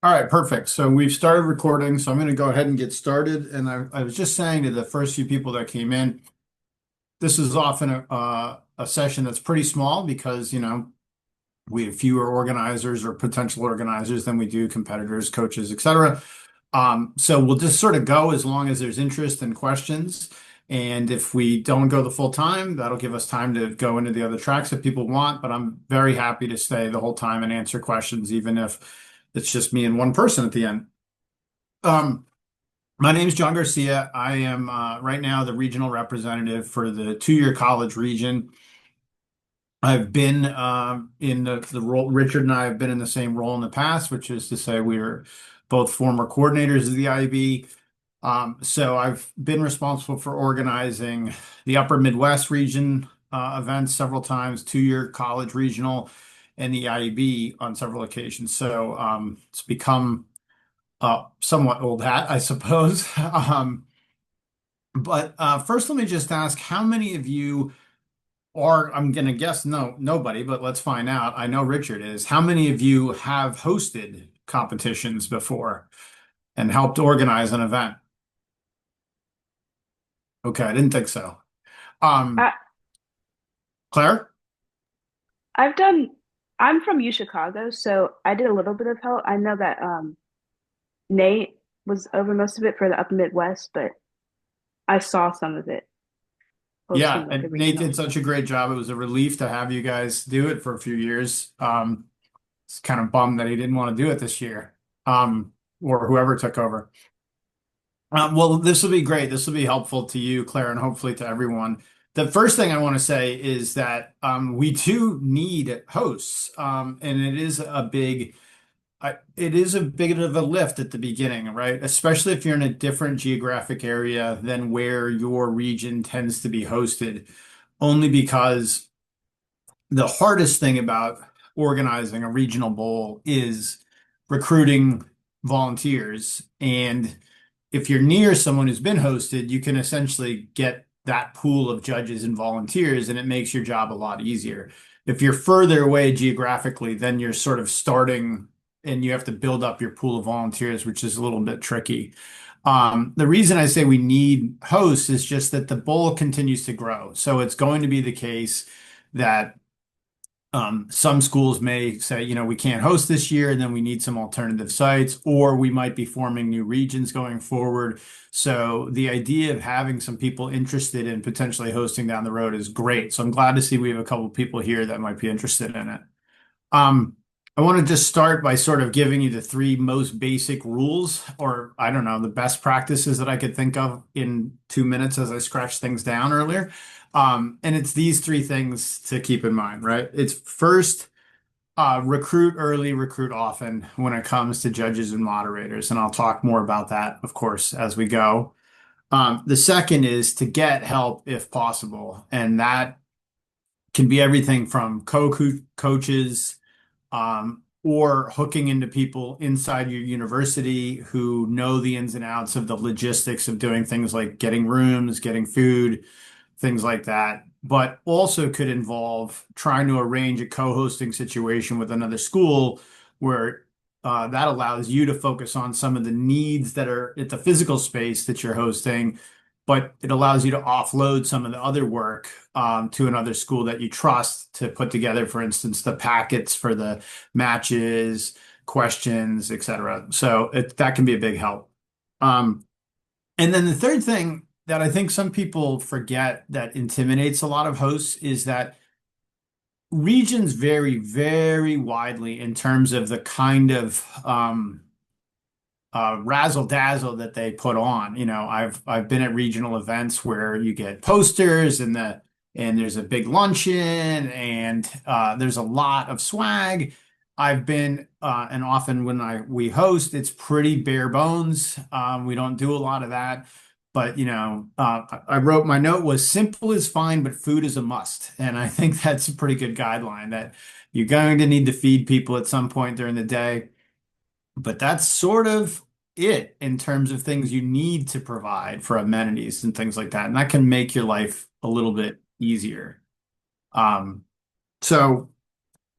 All right, perfect. So we've started recording, so I'm going to go ahead and get started. And I was just saying to the first few people that came in, this is often a session that's pretty small because, we have fewer organizers or potential organizers than we do competitors, coaches, etc. So we'll just sort of go as long as there's interest and questions. And if we don't go the full time, that'll give us time to go into the other tracks that people want. But I'm very happy to stay the whole time and answer questions, even if it's just me and one person at the end. Um, my name is John Garcia. I am right now the regional representative for the two-year college region. I've been in the role. Richard and I have been in the same role in the past, which is to say we are both former coordinators of the IB. So I've been responsible for organizing the Upper Midwest region events several times, two-year college regional, and the IB on several occasions. So it's become somewhat old hat, I suppose. But first, let me just ask, how many of you are, I'm going to guess nobody, but let's find out. I know Richard is. How many of you have hosted competitions before and helped organize an event? Okay, I didn't think so. Um, I, Claire? I've done, I'm from U Chicago, so I did a little bit of help. I know that Nate was over most of it for the Upper Midwest, but I saw some of it Yeah, hosting like the and Nate regional did stuff. such a great job. It was a relief to have you guys do it for a few years. It's kind of bummed that he didn't want to do it this year, or whoever took over. Well, this will be great. This will be helpful to you, Claire, and hopefully to everyone. The first thing I want to say is that we do need hosts, and it is a big of a lift at the beginning, right? Especially if you're in a different geographic area than where your region tends to be hosted, only because the hardest thing about organizing a regional bowl is recruiting volunteers. And if you're near someone who's been hosted, you can essentially get that pool of judges and volunteers, and it makes your job a lot easier. If you're further away geographically, then you're sort of starting and you have to build up your pool of volunteers, which is a little bit tricky. The reason I say we need hosts is just that the bowl continues to grow. So it's going to be the case that some schools may say, we can't host this year, and then we need some alternative sites, or we might be forming new regions going forward. So the idea of having some people interested in potentially hosting down the road is great. So I'm glad to see we have a couple of people here that might be interested in it. Um, I want to just start by sort of giving you the three most basic rules, or I don't know, the best practices that I could think of in 2 minutes as I scratched things down earlier. And it's these three things to keep in mind, right? It's first, recruit early, recruit often when it comes to judges and moderators. And I'll talk more about that, of course, as we go. The second is to get help if possible. And that can be everything from co-coaches or hooking into people inside your university who know the ins and outs of the logistics of doing things like getting rooms, getting food, things like that. But also could involve trying to arrange a co-hosting situation with another school where that allows you to focus on some of the needs that are at the physical space that you're hosting, but it allows you to offload some of the other work to another school that you trust to put together, for instance, the packets for the matches, questions, etc. So that can be a big help. Um, and then the third thing that I think some people forget that intimidates a lot of hosts is that regions vary very widely in terms of the kind of razzle dazzle that they put on. I've been at regional events where you get posters and there's a big luncheon and there's a lot of swag. I've been and often when we host, it's pretty bare bones. We don't do a lot of that. But I wrote my note was simple is fine, but food is a must. And I think that's a pretty good guideline that you're going to need to feed people at some point during the day. But that's sort of it in terms of things you need to provide for amenities and things like that. And that can make your life a little bit easier. Um, so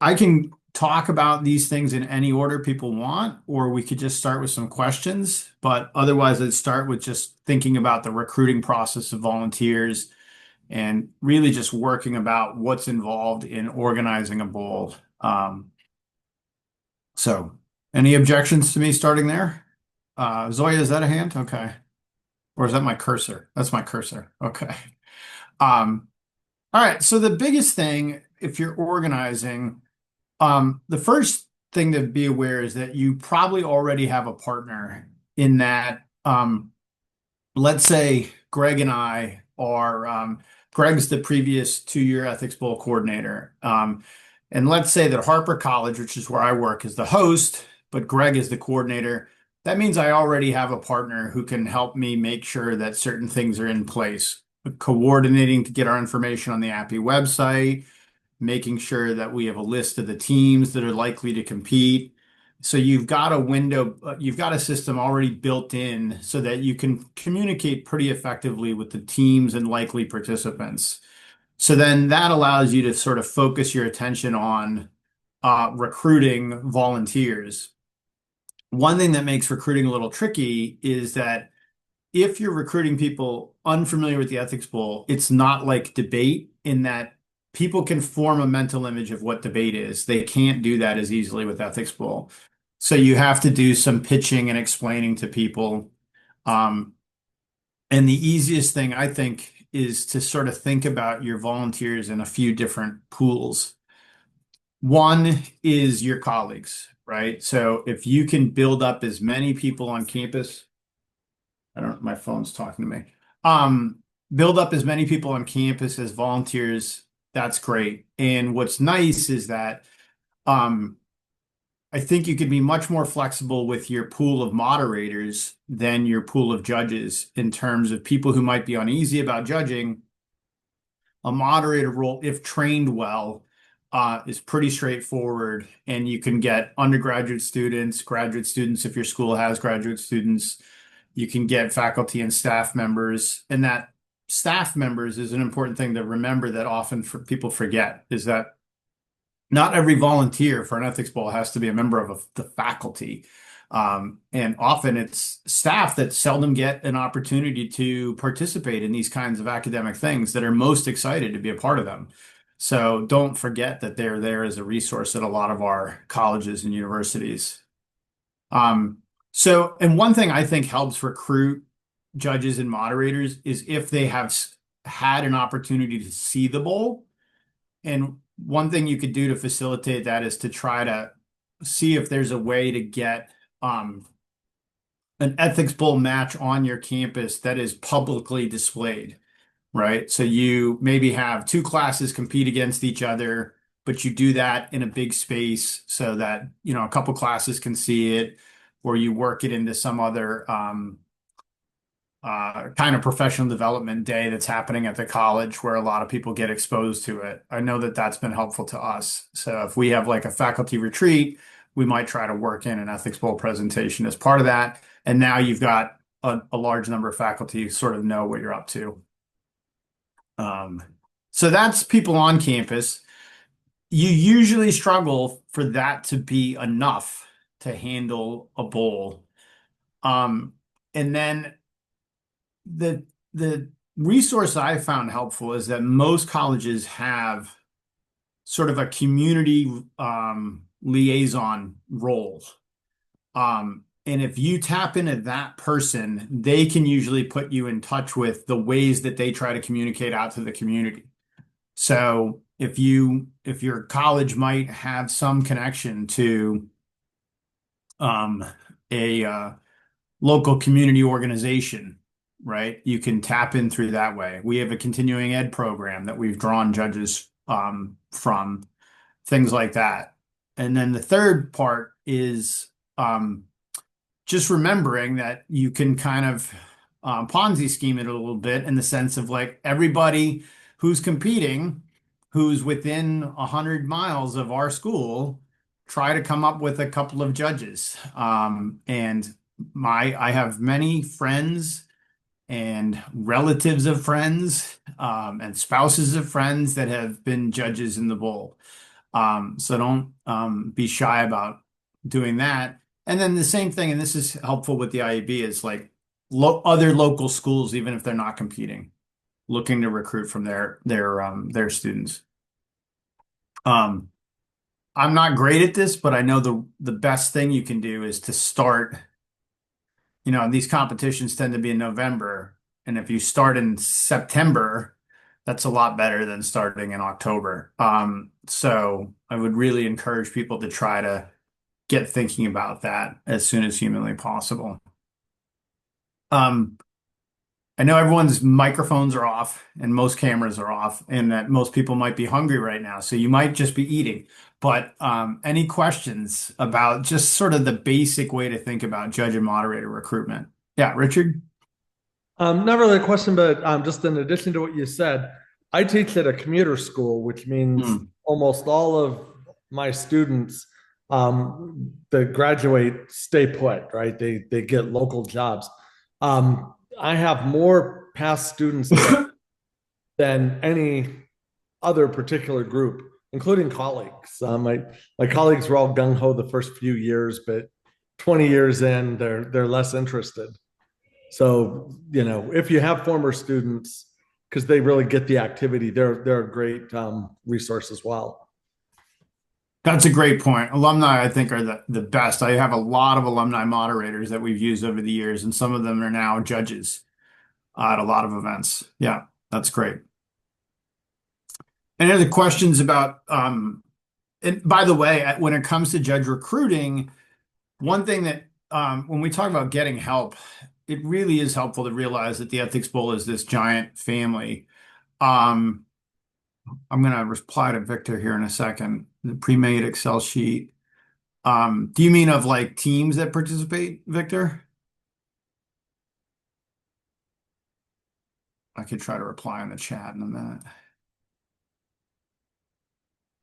I can talk about these things in any order people want, or we could just start with some questions. But otherwise, I'd start with just thinking about the recruiting process of volunteers and really just working about what's involved in organizing a bowl. So, any objections to me starting there? Zoya, is that a hand? Okay. Or is that my cursor? That's my cursor. Okay. Um, all right. So the biggest thing, if you're organizing, the first thing to be aware is that you probably already have a partner in that. Let's say Greg and I are, Greg's the previous 2-year Ethics Bowl coordinator. And let's say that Harper College, which is where I work, is the host, but Greg is the coordinator. That means I already have a partner who can help me make sure that certain things are in place, coordinating to get our information on the Appy website, making sure that we have a list of the teams that are likely to compete. So you've got a window, you've got a system already built in so that you can communicate pretty effectively with the teams and likely participants. So then that allows you to sort of focus your attention on recruiting volunteers. One thing that makes recruiting a little tricky is that if you're recruiting people unfamiliar with the ethics bowl, it's not like debate in that people can form a mental image of what debate is. They can't do that as easily with ethics bowl. So you have to do some pitching and explaining to people. Um, and the easiest thing I think is to sort of think about your volunteers in a few different pools. One is your colleagues, right? So if you can build up as many people on campus, I don't, my phone's talking to me. Um, Build up as many people on campus as volunteers. That's great. And what's nice is that um, I think you could be much more flexible with your pool of moderators than your pool of judges in terms of people who might be uneasy about judging. A moderator role, if trained well, is pretty straightforward, and you can get undergraduate students, graduate students, if your school has graduate students. You can get faculty and staff members, and that staff members is an important thing to remember that often people forget is that not every volunteer for an ethics bowl has to be a member of the faculty. And often it's staff that seldom get an opportunity to participate in these kinds of academic things that are most excited to be a part of them. So don't forget that they're there as a resource at a lot of our colleges and universities. Um, and one thing I think helps recruit judges and moderators is if they have had an opportunity to see the bowl. And one thing you could do to facilitate that is to try to see if there's a way to get an ethics bowl match on your campus that is publicly displayed, right? So you maybe have two classes compete against each other, but you do that in a big space so that, a couple classes can see it, or you work it into some other kind of professional development day that's happening at the college where a lot of people get exposed to it. I know that that's been helpful to us. So if we have like a faculty retreat, we might try to work in an ethics bowl presentation as part of that. And now you've got a large number of faculty who sort of know what you're up to. So that's people on campus. You usually struggle for that to be enough to handle a bowl. And then the resource I found helpful is that most colleges have sort of a community liaison role. And if you tap into that person, they can usually put you in touch with the ways that they try to communicate out to the community. So if your college might have some connection to a local community organization, right? You can tap in through that way. We have a continuing ed program that we've drawn judges from, things like that. And then the third part is just remembering that you can kind of Ponzi scheme it a little bit in the sense of like everybody who's competing, who's within 100 miles of our school, try to come up with a couple of judges. And I have many friends and relatives of friends and spouses of friends that have been judges in the bowl. So don't be shy about doing that. And then the same thing, and this is helpful with the IEB, is like other local schools, even if they're not competing, looking to recruit from their students. Um, I'm not great at this, but I know the best thing you can do is to start. These competitions tend to be in November, and if you start in September, that's a lot better than starting in October. So I would really encourage people to try to get thinking about that as soon as humanly possible. Um, I know everyone's microphones are off and most cameras are off, and that most people might be hungry right now, so you might just be eating. But any questions about just sort of the basic way to think about judge and moderator recruitment? Yeah, Richard? Not really a question, but just in addition to what you said, I teach at a commuter school, which means Hmm. almost all of my students that graduate stay put, right? They get local jobs. I have more past students there than any other particular group, including colleagues. My colleagues were all gung ho the first few years, but 20 years in, they're less interested. So, if you have former students, because they really get the activity, they're a great resource as well. That's a great point. Alumni, I think, are the best. I have a lot of alumni moderators that we've used over the years, and some of them are now judges at a lot of events. Yeah, that's great. Any other questions about, and by the way, when it comes to judge recruiting, one thing that when we talk about getting help, it really is helpful to realize that the Ethics Bowl is this giant family. Um, I'm going to reply to Victor here in a second. The pre-made Excel sheet. Do you mean of like teams that participate, Victor? I could try to reply in the chat in a minute.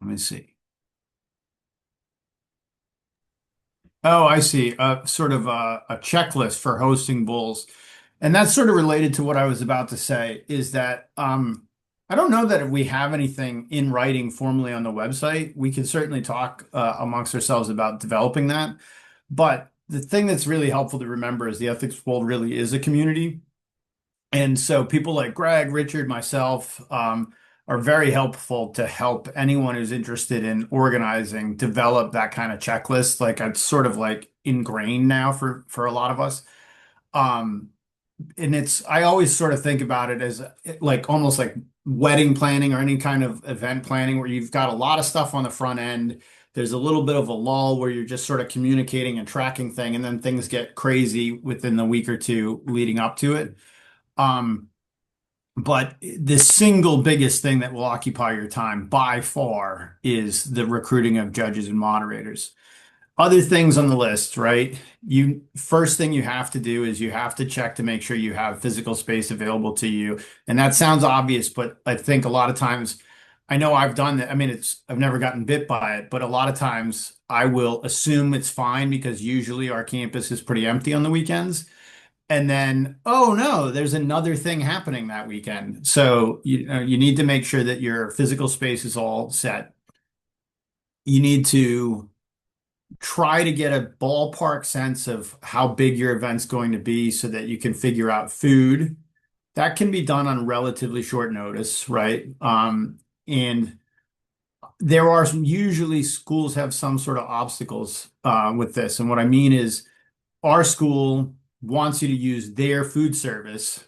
Let me see. Oh, I see. Sort of a checklist for hosting bulls. And that's sort of related to what I was about to say, is that I don't know that if we have anything in writing formally on the website. We can certainly talk amongst ourselves about developing that. But the thing that's really helpful to remember is the Ethics Bowl really is a community. And so people like Greg, Richard, myself, are very helpful to help anyone who's interested in organizing develop that kind of checklist. Like it's sort of like ingrained now for a lot of us. Um, and I always sort of think about it as like almost like wedding planning or any kind of event planning where you've got a lot of stuff on the front end. There's a little bit of a lull where you're just sort of communicating and tracking thing, and then things get crazy within the week or two leading up to it. Um, but the single biggest thing that will occupy your time by far is the recruiting of judges and moderators. Other things on the list, right? First thing you have to do is you have to check to make sure you have physical space available to you. And that sounds obvious, but I think a lot of times I know I've done that. I mean, I've never gotten bit by it, but a lot of times I will assume it's fine because usually our campus is pretty empty on the weekends. And then, oh no, there's another thing happening that weekend. So you need to make sure that your physical space is all set. You need to try to get a ballpark sense of how big your event's going to be so that you can figure out food. That can be done on relatively short notice, right? And there are usually schools have some sort of obstacles with this. And what I mean is our school wants you to use their food service,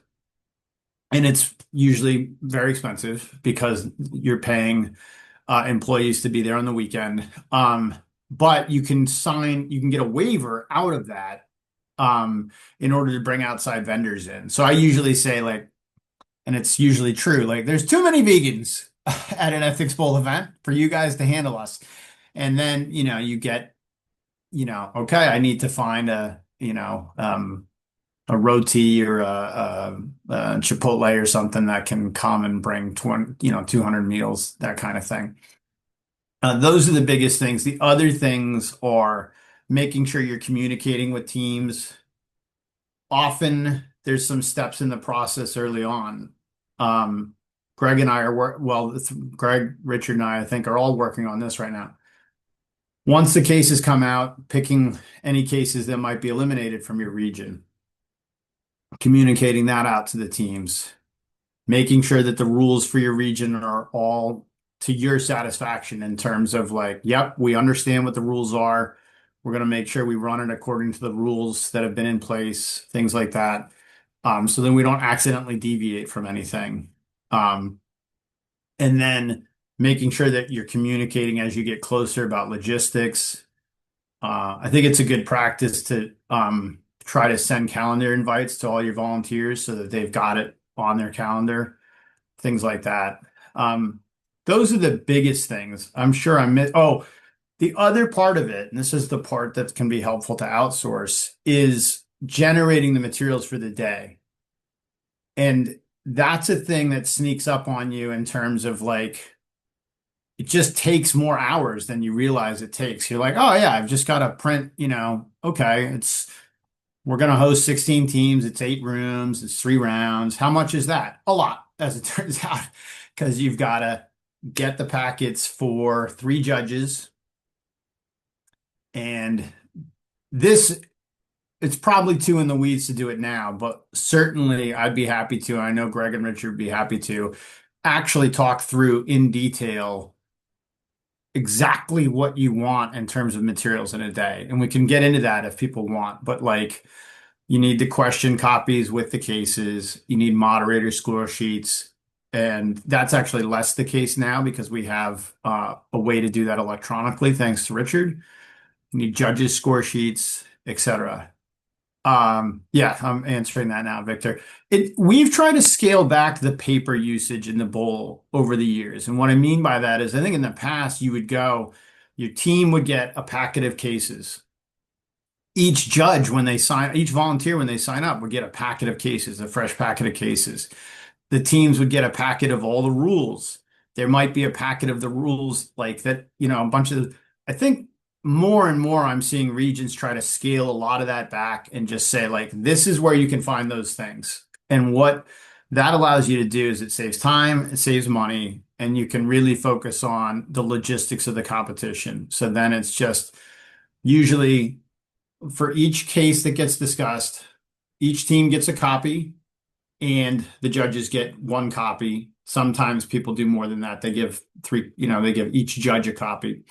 and it's usually very expensive because you're paying employees to be there on the weekend. But you can get a waiver out of that in order to bring outside vendors in. So I usually say like, and it's usually true, like there's too many vegans at an Ethics Bowl event for you guys to handle us. And then, you get, okay, I need to find a roti or a Chipotle or something that can come and bring 20, 200 meals, that kind of thing. Those are the biggest things. The other things are making sure you're communicating with teams. Often there's some steps in the process early on. Um, Greg and I are Greg, Richard, and I think, are all working on this right now. Once the cases come out, picking any cases that might be eliminated from your region, communicating that out to the teams, making sure that the rules for your region are all to your satisfaction in terms of like, yep, we understand what the rules are. We're going to make sure we run it according to the rules that have been in place, things like that. So then we don't accidentally deviate from anything. Um, and then making sure that you're communicating as you get closer about logistics. I think it's a good practice to try to send calendar invites to all your volunteers so that they've got it on their calendar, things like that. Um, those are the biggest things. I'm sure I miss. Oh, the other part of it, and this is the part that can be helpful to outsource, is generating the materials for the day. And that's a thing that sneaks up on you in terms of like, it just takes more hours than you realize it takes. You're like, oh yeah, I've just got to print, okay, we're going to host 16 teams. It's 8 rooms. It's 3 rounds. How much is that? A lot, as it turns out, because you've got to get the packets for 3 judges. And this, it's probably too in the weeds to do it now, but certainly I'd be happy to. I know Greg and Richard would be happy to actually talk through in detail exactly what you want in terms of materials in a day. And we can get into that if people want, but like you need the question copies with the cases, you need moderator score sheets. And that's actually less the case now because we have a way to do that electronically, thanks to Richard. You need judges' score sheets, etc. Yeah, I'm answering that now, Victor. We've tried to scale back the paper usage in the bowl over the years. And what I mean by that is I think in the past you would go, your team would get a packet of cases. Each volunteer when they sign up would get a packet of cases, a fresh packet of cases. The teams would get a packet of all the rules. There might be a packet of the rules like that, a bunch of, I think more and more I'm seeing regions try to scale a lot of that back and just say like, this is where you can find those things. And what that allows you to do is it saves time, it saves money, and you can really focus on the logistics of the competition. So then it's just usually for each case that gets discussed, each team gets a copy and the judges get 1 copy. Sometimes people do more than that. They give 3, they give each judge a copy.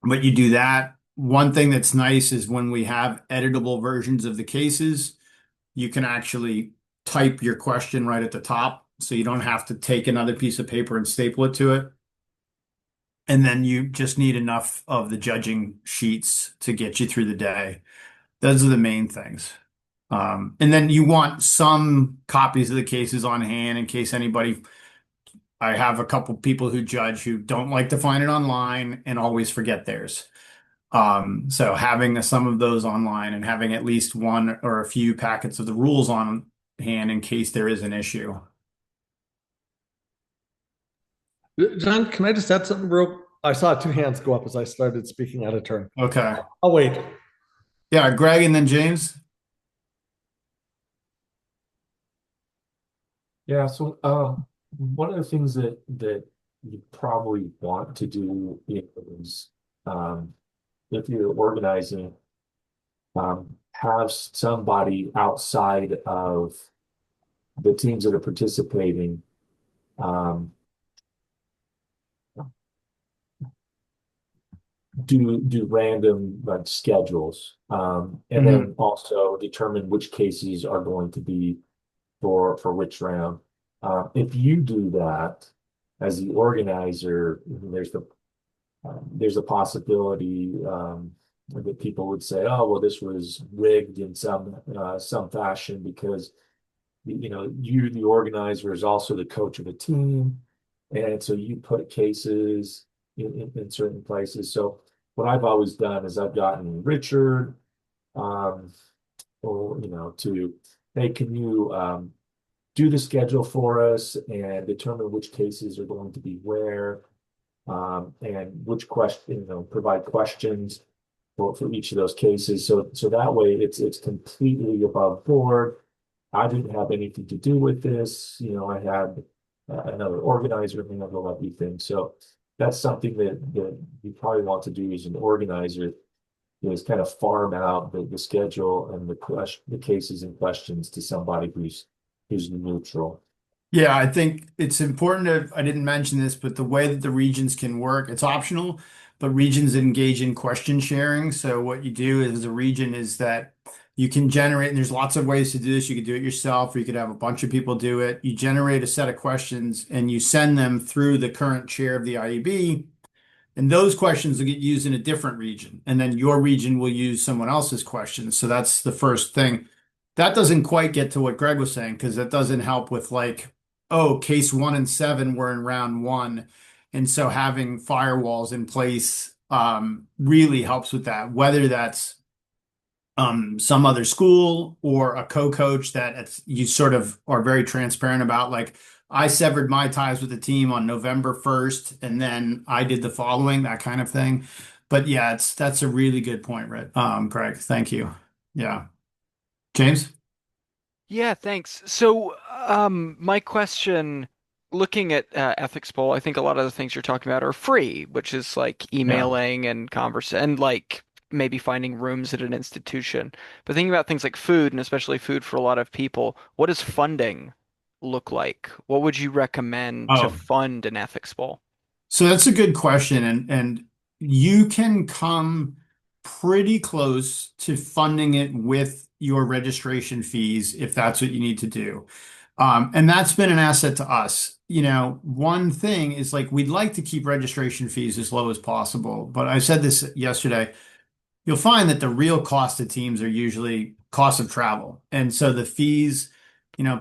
But you do that. One thing that's nice is when we have editable versions of the cases, you can actually type your question right at the top. So you don't have to take another piece of paper and staple it to it. And then you just need enough of the judging sheets to get you through the day. Those are the main things. And then you want some copies of the cases on hand in case I have a couple people who judge who don't like to find it online and always forget theirs. So having some of those online and having at least one or a few packets of the rules on hand in case there is an issue. John, can I just add something real? I saw 2 hands go up as I started speaking out of turn. Okay. I'll wait. Yeah, Greg and then James. Yeah, so one of the things that you probably want to do is if you're organizing, have somebody outside of the teams that are participating do random like schedules, and then also determine which cases are going to be for which round. If you do that as the organizer, there's a possibility that people would say, "Oh, well, this was rigged in some fashion because you, the organizer, is also the coach of a team, and so you put cases in certain places." So what I've always done is I've gotten Richard, or to, hey, can you do the schedule for us and determine which cases are going to be where, and which question, provide questions for each of those cases. So that way it's completely above board. I didn't have anything to do with this. I had another organizer may have a levy thing. So that's something that you probably want to do as an organizer, is kind of farm out the schedule and the cases and questions to somebody who's neutral. Yeah, I think it's important I didn't mention this, but the way that the regions can work, it's optional, but regions engage in question sharing. So what you do as a region is that you can generate, and there's lots of ways to do this. You could do it yourself, or you could have a bunch of people do it. You generate a set of questions and you send them through the current chair of the IEB. And those questions will get used in a different region. And then your region will use someone else's questions. So that's the first thing. That doesn't quite get to what Greg was saying, because that doesn't help with like, oh, case 1 and 7 were in round 1. And so having firewalls in place really helps with that, whether that's some other school or a co-coach that you sort of are very transparent about. Like, I severed my ties with the team on November 1st, and then I did the following, that kind of thing. But yeah, that's a really good point, right? Greg, thank you. Yeah. James? Yeah, thanks. So, my question, looking at Ethics Bowl, I think a lot of the things you're talking about are free, which is like Yeah. emailing and converse and like maybe finding rooms at an institution. But thinking about things like food, and especially food for a lot of people, what does funding look like? What would you recommend to Oh, fund an Ethics Bowl? so that's a good question, and you can come pretty close to funding it with your registration fees if that's what you need to do. And that's been an asset to us. You know, one thing is like we'd like to keep registration fees as low as possible, but I said this yesterday. You'll find that the real cost of teams are usually cost of travel. And so the fees,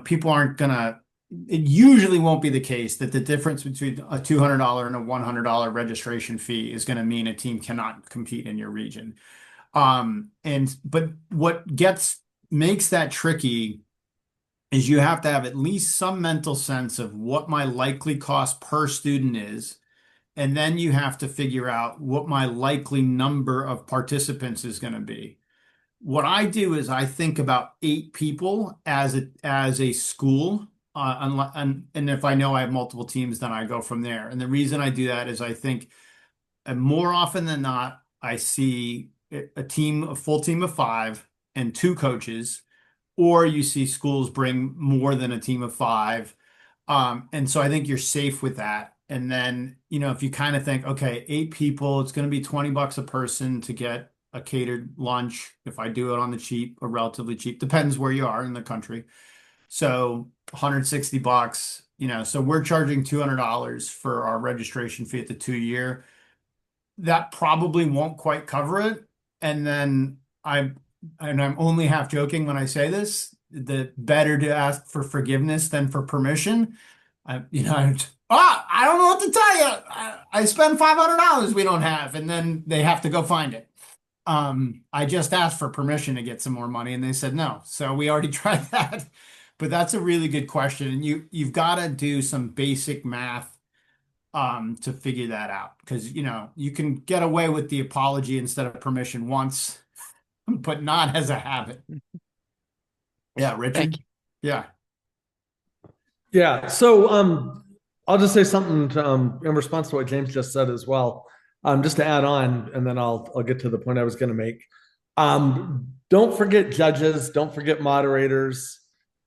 people aren't gonna, it usually won't be the case that the difference between a $200 and a $100 registration fee is going to mean a team cannot compete in your region. But what makes that tricky is you have to have at least some mental sense of what my likely cost per student is. And then you have to figure out what my likely number of participants is going to be. What I do is I think about 8 people as a school, and if I know I have multiple teams, then I go from there. And the reason I do that is I think, and more often than not, I see a full team of 5 and 2 coaches, or you see schools bring more than a team of 5. And so I think you're safe with that. And then, if you kind of think, okay, 8 people, it's going to be $20 a person to get a catered lunch. If I do it on the cheap or relatively cheap, depends where you are in the country. So $160, so we're charging $200 for our registration fee at the 2 year. That probably won't quite cover it. And then I'm only half joking when I say this, the better to ask for forgiveness than for permission. I don't know what to tell you. I spend $500 we don't have, and then they have to go find it. I just asked for permission to get some more money, and they said no. So we already tried that. But that's a really good question, and you've got to do some basic math to figure that out, because you can get away with the apology instead of permission once, but not as a habit. Yeah, Thank Richard. you. Yeah. Yeah. So I'll just say something in response to what James just said as well. Just to add on, and then I'll get to the point I was going to make. Don't forget judges. Don't forget moderators.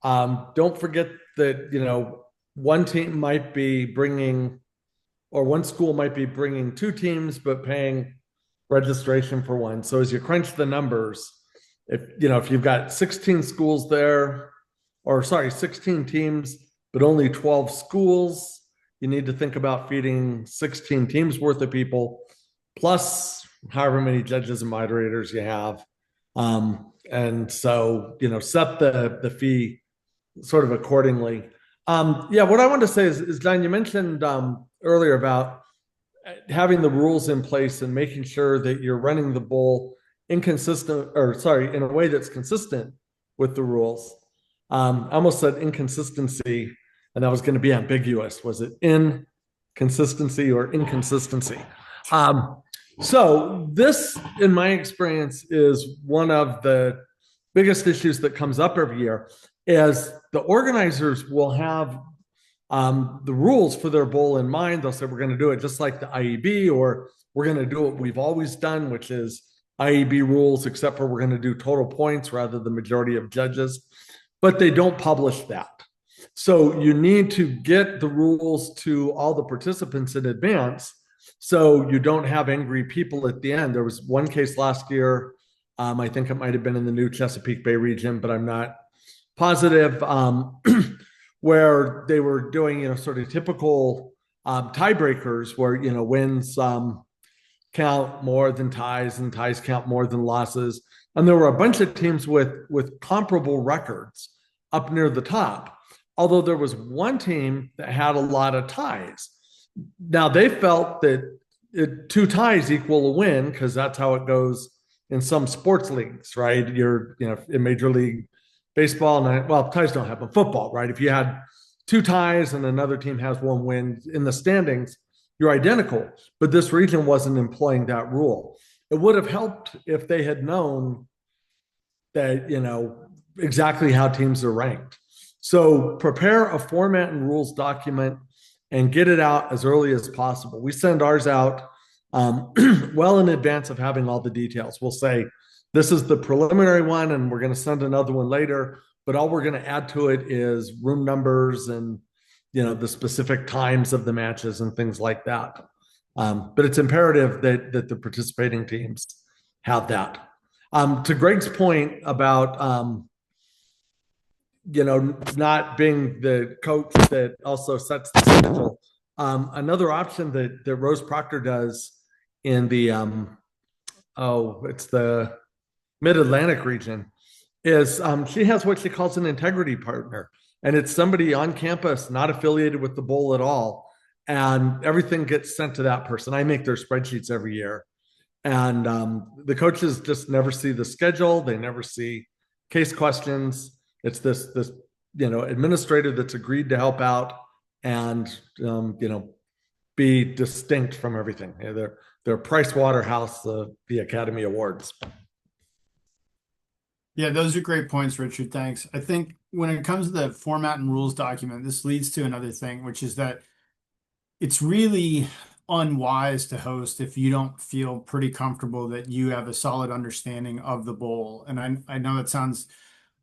Don't forget that one team might be bringing, or one school might be bringing 2 teams, but paying registration for one. So as you crunch the numbers, if you've got 16 schools there, or sorry, 16 teams, but only 12 schools, you need to think about feeding 16 teams worth of people, plus however many judges and moderators you have. And so, set the fee sort of accordingly. Yeah, what I wanted to say is John, you mentioned earlier about having the rules in place and making sure that you're running the bowl in a way that's consistent with the rules. I almost said inconsistency, and that was going to be ambiguous. Was it inconsistency or inconsistency? So this, in my experience, is one of the biggest issues that comes up every year, is the organizers will have the rules for their bowl in mind. They'll say, we're going to do it just like the IEB, or we're going to do what we've always done, which is IEB rules, except for we're going to do total points rather than majority of judges. But they don't publish that. So you need to get the rules to all the participants in advance so you don't have angry people at the end. There was one case last year. I think it might have been in the new Chesapeake Bay region, but I'm not positive, where they were doing, sort of typical tiebreakers where, wins count more than ties and ties count more than losses. And there were a bunch of teams with comparable records up near the top. Although there was one team that had a lot of ties. Now they felt that two ties equal a win because that's how it goes in some sports leagues, right? You're, in Major League Baseball, and well, ties don't happen. Football, right? If you had two ties and another team has one win in the standings, you're identical. But this region wasn't employing that rule. It would have helped if they had known that, exactly how teams are ranked. So prepare a format and rules document and get it out as early as possible. We send ours out well in advance of having all the details. We'll say, this is the preliminary one, and we're going to send another one later, but all we're going to add to it is room numbers and, the specific times of the matches and things like that. But it's imperative that the participating teams have that. To Greg's point about, not being the coach that also sets the schedule. Another option that Rose Proctor does in the it's the Mid-Atlantic region is she has what she calls an integrity partner, and it's somebody on campus not affiliated with the bowl at all, and everything gets sent to that person. I make their spreadsheets every year, and the coaches just never see the schedule. They never see case questions. It's this administrator that's agreed to help out and be distinct from everything. They're Price Waterhouse, the Academy Awards. Yeah, those are great points, Richard. Thanks. I think when it comes to the format and rules document, this leads to another thing, which is that it's really unwise to host if you don't feel pretty comfortable that you have a solid understanding of the bowl. And I know it sounds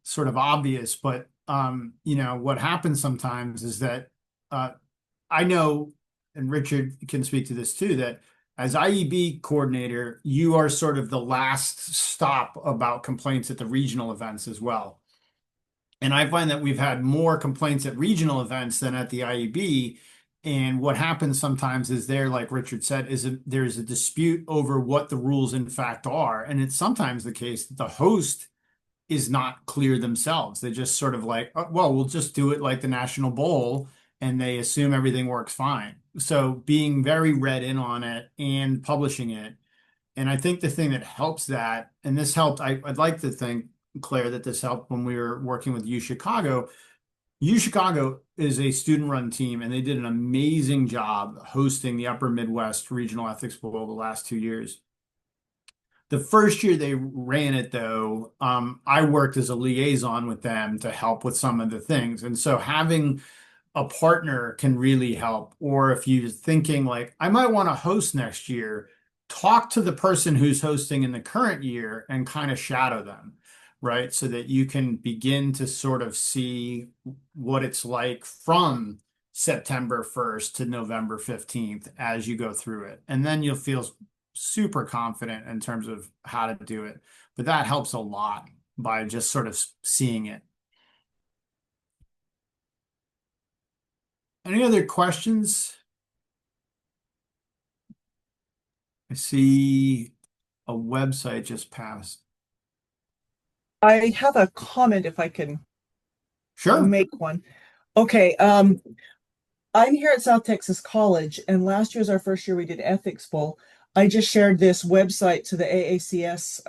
sort of obvious, but what happens sometimes is that I know, and Richard can speak to this too, that as IEB coordinator, you are sort of the last stop about complaints at the regional events as well. And I find that we've had more complaints at regional events than at the IEB. And what happens sometimes is like Richard said, there's a dispute over what the rules in fact are. And it's sometimes the case that the host is not clear themselves. They just sort of like, oh, well, we'll just do it like the National Bowl, and they assume everything works fine. So being very read in on it and publishing it. And I think the thing that helps that, and this helped, I'd like to think, Claire, that this helped when we were working with U Chicago. U Chicago is a student-run team, and they did an amazing job hosting the Upper Midwest Regional Ethics Bowl the last 2 years. The first year they ran it, though, I worked as a liaison with them to help with some of the things. And so having a partner can really help. Or if you're thinking like, I might want to host next year, talk to the person who's hosting in the current year and kind of shadow them, right? So that you can begin to sort of see what it's like from September 1st to November 15th as you go through it. And then you'll feel super confident in terms of how to do it. But that helps a lot by just sort of seeing it. Any other questions? I see a website just passed. I have a comment if I can Sure. make one. Okay. I'm here at South Texas College, and last year was our first year we did Ethics Bowl. I just shared this website to the AACS.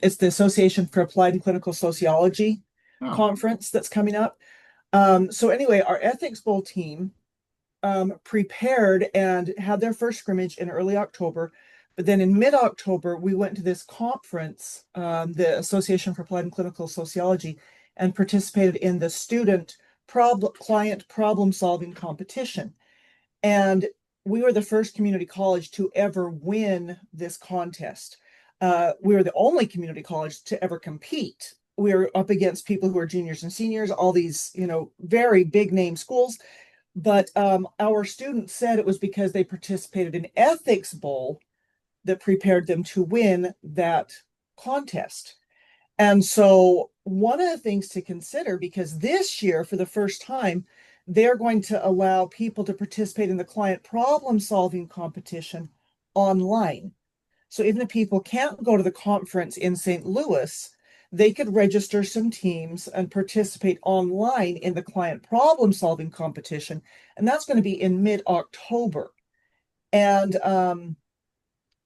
It's the Association for Applied and Clinical Sociology conference that's coming up. So anyway, our Ethics Bowl team prepared and had their first scrimmage in early October. But then in mid-October, we went to this conference, the Association for Applied and Clinical Sociology, and participated in the student client problem solving competition. And we were the first community college to ever win this contest. We were the only community college to ever compete. We were up against people who are juniors and seniors, all these, very big name schools. But our students said it was because they participated in Ethics Bowl that prepared them to win that contest. And so one of the things to consider, because this year, for the first time, they're going to allow people to participate in the client problem solving competition online. So even if people can't go to the conference in St. Louis, they could register some teams and participate online in the client problem solving competition. And that's going to be in mid-October. And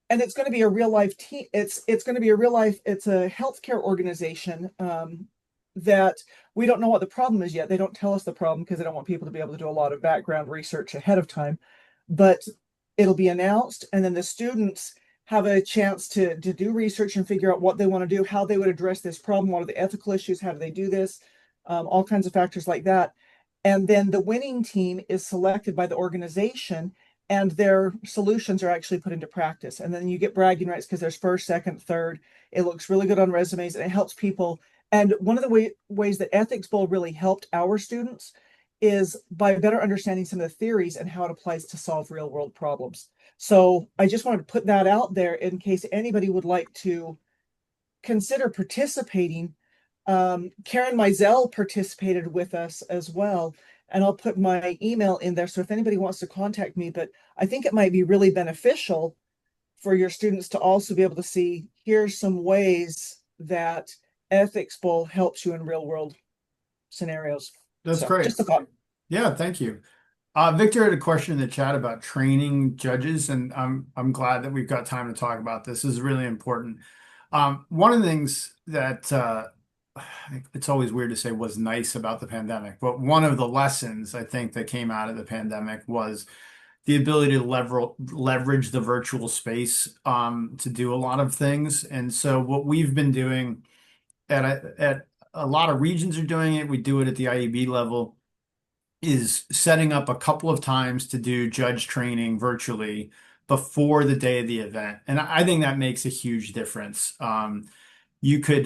it's going to be a real life team. It's going to be a real life. It's a healthcare organization that we don't know what the problem is yet. They don't tell us the problem because they don't want people to be able to do a lot of background research ahead of time. But it'll be announced, and then the students have a chance to do research and figure out what they want to do, how they would address this problem, what are the ethical issues, how do they do this, all kinds of factors like that. And then the winning team is selected by the organization, and their solutions are actually put into practice. And then you get bragging rights because there's first, second, third. It looks really good on resumes, and it helps people. And one of the ways that Ethics Bowl really helped our students is by better understanding some of the theories and how it applies to solve real world problems. So I just wanted to put that out there in case anybody would like to consider participating. Karen Mizell participated with us as well, and I'll put my email in there. So if anybody wants to contact me, but I think it might be really beneficial for your students to also be able to see, here's some ways that Ethics Bowl helps you in real world scenarios. That's So, great. just a thought. Yeah, thank you. Victor had a question in the chat about training judges, and I'm glad that we've got time to talk about this. This is really important. One of the things that it's always weird to say was nice about the pandemic, but one of the lessons I think that came out of the pandemic was the ability to leverage the virtual space to do a lot of things. And so what we've been doing at a lot of regions are doing it. We do it at the IEB level, is setting up a couple of times to do judge training virtually before the day of the event. And I think that makes a huge difference. You could,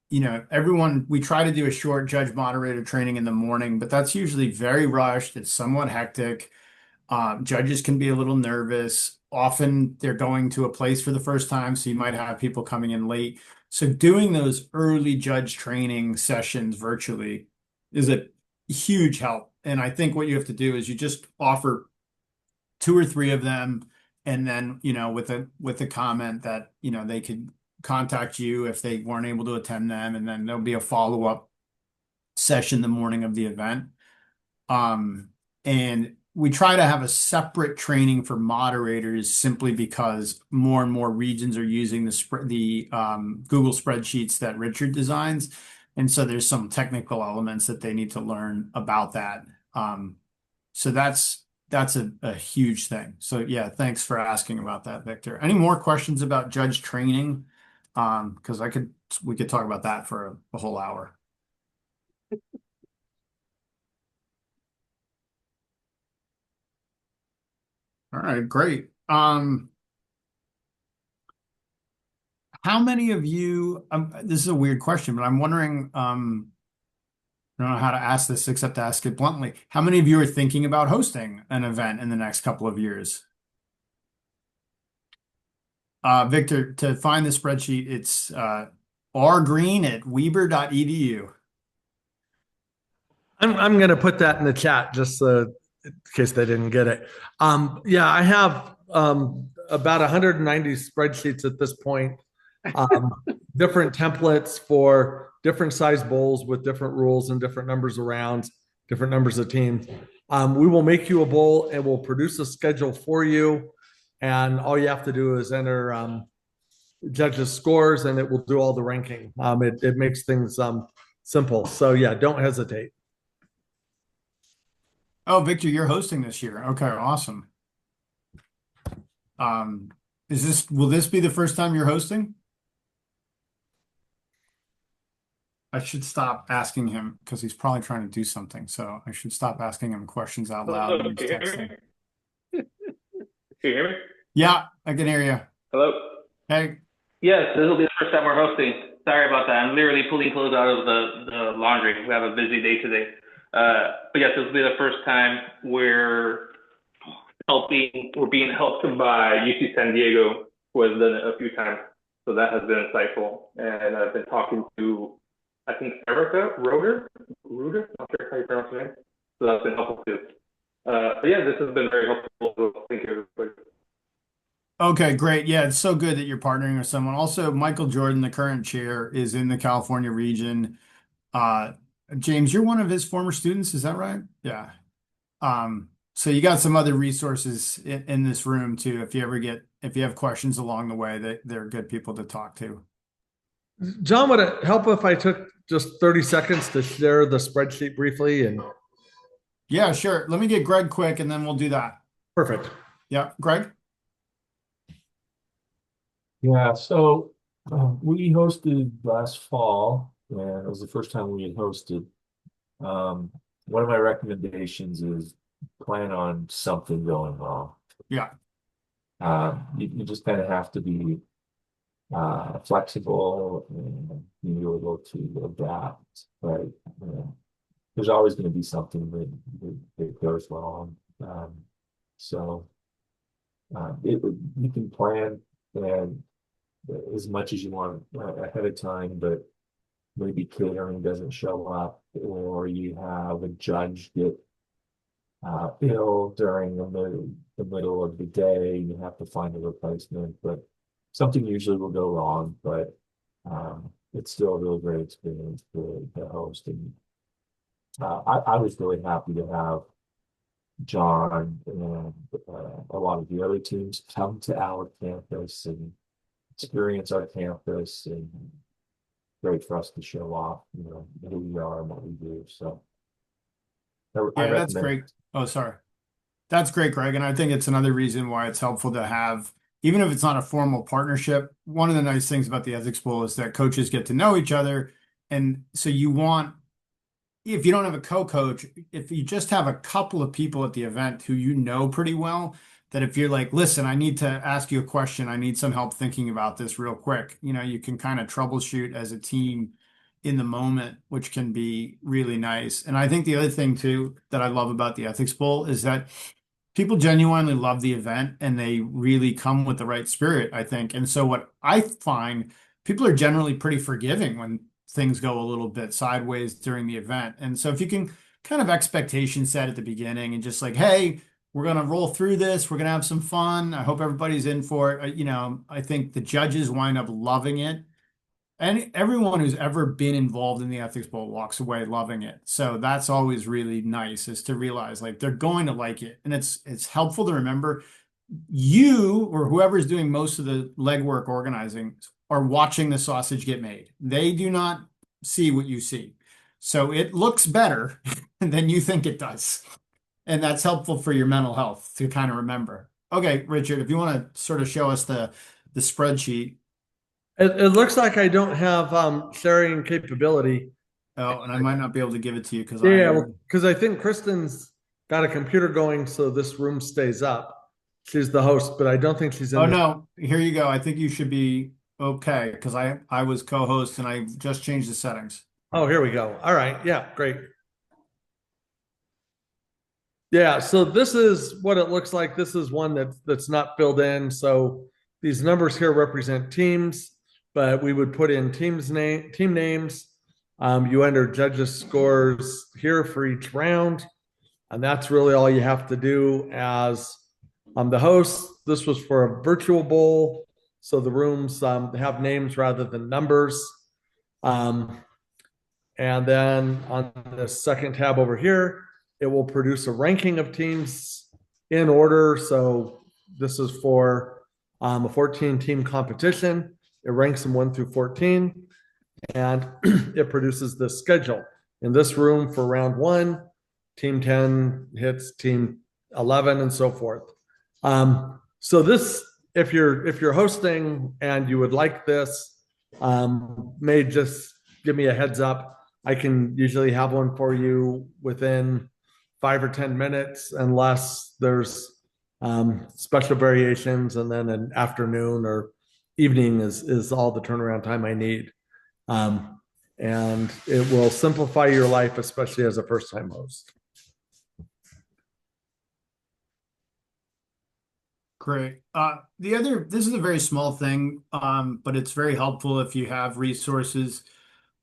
we try to do a short judge moderator training in the morning, but that's usually very rushed. It's somewhat hectic. Judges can be a little nervous. Often they're going to a place for the first time, so you might have people coming in late. So doing those early judge training sessions virtually is a huge help. And I think what you have to do is you just offer 2 or 3 of them, and then, with a comment that, they could contact you if they weren't able to attend them, and then there'll be a follow-up session the morning of the event. And we try to have a separate training for moderators simply because more and more regions are using the Google spreadsheets that Richard designs. And so there's some technical elements that they need to learn about that. So that's a huge thing. So yeah, thanks for asking about that, Victor. Any more questions about judge training? Because we could talk about that for a whole hour. All right, great. How many of you, this is a weird question, but I'm wondering, I don't know how to ask this except to ask it bluntly. How many of you are thinking about hosting an event in the next couple of years? Victor, to find the spreadsheet, it's rgreen@weber.edu. I'm going to put that in the chat just in case they didn't get it. Yeah, I have about 190 spreadsheets at this point. Different templates for different size bowls with different rules and different numbers of rounds, different numbers of teams. We will make you a bowl and we'll produce a schedule for you. And all you have to do is enter judges' scores and it will do all the ranking. It makes things simple. So yeah, don't hesitate. Oh, Victor, you're hosting this year. Okay, awesome. Will this be the first time you're hosting? I should stop asking him because he's probably trying to do something. So I should stop asking him questions out loud Hello, when can he's you hear texting. me? Can you hear me? Yeah, I can hear you. Hello? Hey, Yes, this will be the first time we're hosting. Sorry about that. I'm literally pulling clothes out of the laundry. We have a busy day today. But yes, this will be the first time we're being helped by UC San Diego, who has done it a few times. So that has been insightful. And I've been talking to, I think, Erica Ruder, not sure how you pronounce her name. So that's been helpful too. But yeah, this has been very helpful. Thank you, everybody. okay, great. Yeah, it's so good that you're partnering with someone. Also, Michael Jordan, the current chair, is in the California region. Uh, James, you're one of his former students, is that right? Yeah. So you got some other resources in this room too. If you have questions along the way, they're good people to talk to. John, would it help if I took just 30 seconds to share the spreadsheet briefly? And Yeah, sure. Let me get Greg quick and then we'll do that. perfect. Yeah, Greg? Yeah, so we hosted last fall, and it was the first time we had hosted. One of my recommendations is plan on something going wrong. Yeah. You just kind of have to be flexible and be able to adapt, right? There's always going to be something that goes wrong. So you can plan and as much as you want ahead of time, but maybe catering doesn't show up, or you have a judge get ill during the middle of the day, you have to find a replacement. But something usually will go wrong, but it's still a really great experience for the host. And I was really happy to have John and a lot of the other teams come to our campus and experience our campus, and great for us to show off, who we are and what we do. So I Yeah, that's recommend great. Oh, sorry. That's great, Greg. And I think it's another reason why it's helpful to have, even if it's not a formal partnership, one of the nice things about the Ethics Bowl is that coaches get to know each other. And so if you don't have a co-coach, if you just have a couple of people at the event who you know pretty well, that if you're like, listen, I need to ask you a question, I need some help thinking about this real quick, you can kind of troubleshoot as a team in the moment, which can be really nice. And I think the other thing too that I love about the Ethics Bowl is that people genuinely love the event and they really come with the right spirit, I think. And so what I find, people are generally pretty forgiving when things go a little bit sideways during the event. And so if you can kind of expectation set at the beginning and just like, hey, we're going to roll through this, we're going to have some fun, I hope everybody's in for it. I think the judges wind up loving it. And everyone who's ever been involved in the Ethics Bowl walks away loving it. So that's always really nice, is to realize like they're going to like it. And it's helpful to remember you or whoever's doing most of the legwork organizing are watching the sausage get made. They do not see what you see. So it looks better than you think it does. And that's helpful for your mental health to kind of remember. Okay, Richard, if you want to sort of show us the spreadsheet. It looks like I don't have sharing capability. Oh, and I might not be able to give it to you because because I think Kristen's got a computer going, so this room stays up. She's the host, but I don't think she's in. Oh no, here you go. I think you should be okay because I was co-host and I just changed the settings. Oh, here we go. All right. Yeah, great. Yeah, so this is what it looks like. This is one that's not filled in. So these numbers here represent teams, but we would put in team names. You enter judges' scores here for each round, and that's really all you have to do as the host. This was for a virtual bowl, so the rooms have names rather than numbers. And then on the second tab over here, it will produce a ranking of teams in order. So this is for a 14-team competition. It ranks them 1 through 14, and it produces the schedule. In this room for round 1, team 10 hits team 11, and so forth. So this, if you're hosting and you would like this, may just give me a heads up. I can usually have one for you within 5 or 10 minutes, unless there's special variations, and then an afternoon or evening is all the turnaround time I need. Um, and it will simplify your life, especially as a first-time host. Great. This is a very small thing, but it's very helpful if you have resources.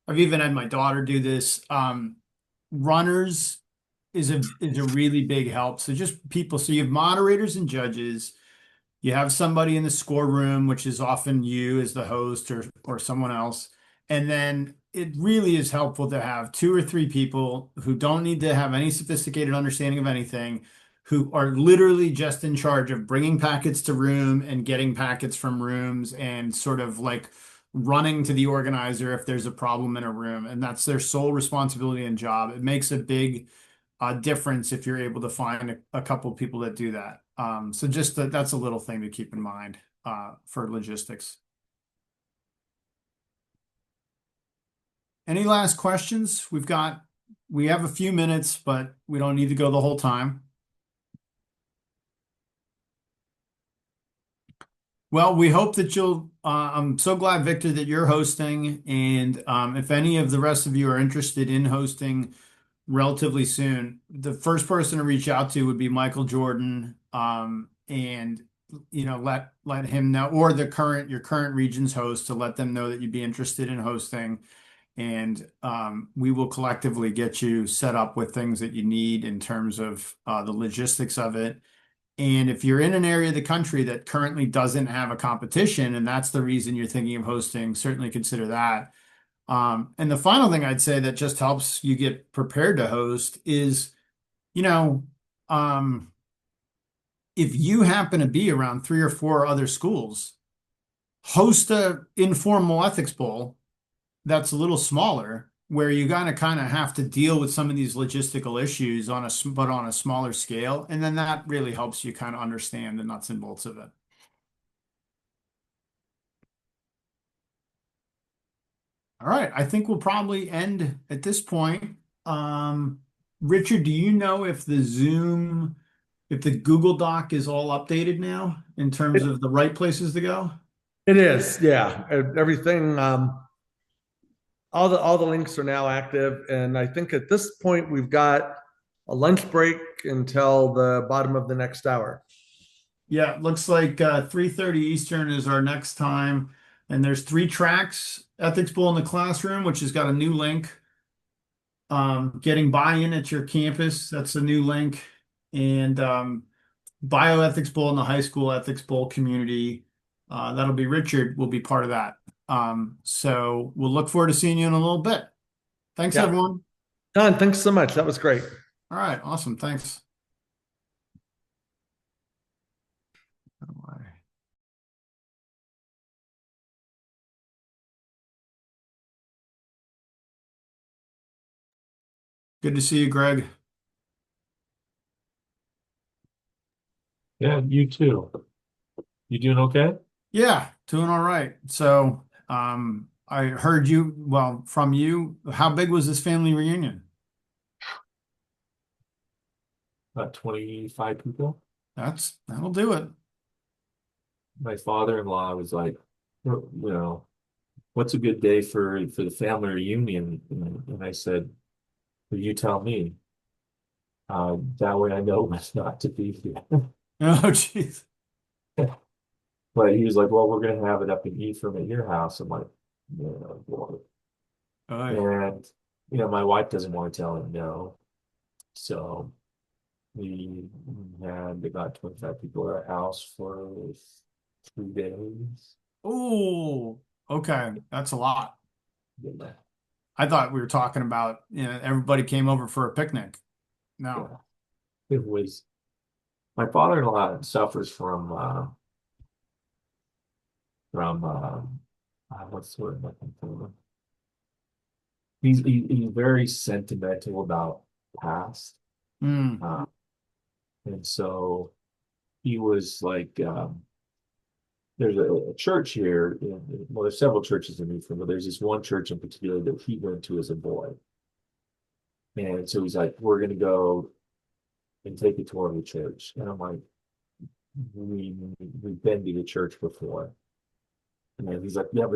I've even had my daughter do this. Runners is a really big help. So just people, so you have moderators and judges. You have somebody in the score room, which is often you as the host or someone else. And then it really is helpful to have two or three people who don't need to have any sophisticated understanding of anything, who are literally just in charge of bringing packets to room and getting packets from rooms and sort of like running to the organizer if there's a problem in a room. And that's their sole responsibility and job. It makes a big difference if you're able to find a couple of people that do that. So just that's a little thing to keep in mind for logistics. Any last questions? We have a few minutes, but we don't need to go the whole time. Well, we hope that I'm so glad, Victor, that you're hosting. And if any of the rest of you are interested in hosting relatively soon, the first person to reach out to would be Michael Jordan. And let him know, or your current region's host, to let them know that you'd be interested in hosting. And we will collectively get you set up with things that you need in terms of the logistics of it. And if you're in an area of the country that currently doesn't have a competition, and that's the reason you're thinking of hosting, certainly consider that. And the final thing I'd say that just helps you get prepared to host is, you know, if you happen to be around 3 or 4 other schools, host a informal ethics bowl that's a little smaller, where you're gonna kind of have to deal with some of these logistical issues but on a smaller scale, and then that really helps you kind of understand the nuts and bolts of it. All right, I think we'll probably end at this point. Richard, do you know if the Google Doc is all updated now in terms of the right places to go? It is, yeah. Everything, all the links are now active, and I think at this point we've got a lunch break until the bottom of the next hour. Yeah, it looks like 3:30 Eastern is our next time. And there's 3 tracks: Ethics Bowl in the Classroom, which has got a new link. Getting buy-in at your campus, that's a new link. And Bioethics Bowl in the high school ethics bowl community. That'll be Richard will be part of that. So we'll look forward to seeing you in a little bit. Thanks, Yeah. everyone. Don, thanks so much. That was great. All right, awesome. Thanks. Good to see you, Greg. Yeah, you too. You doing okay? Yeah, doing all right. So, I heard from you, how big was this family reunion? About 25 people. That'll do it. My father-in-law was like, what's a good day for the family reunion? And I said, well, you tell me. That way I know what's not to be here. Oh, jeez. But he was like, well, we're going to have it up in Ephraim at your house. I'm like, yeah, boy. Oh, yeah. And, my wife doesn't want to tell him no. So we had about 25 people at our house for 3 days. Oh, okay. That's a lot. Yeah. I thought we were talking about, everybody came over for a picnic. No. Yeah. It was, my father-in-law suffers from what's the word I'm looking for? He's very sentimental about past. Mm. And so he was like, there's a church here. Well, there's several churches in Newfoundland, but there's this one church in particular that he went to as a boy. And so he's like, we're going to go and take a tour of the church. And I'm like, we've been to the church before. And he's like, yeah, but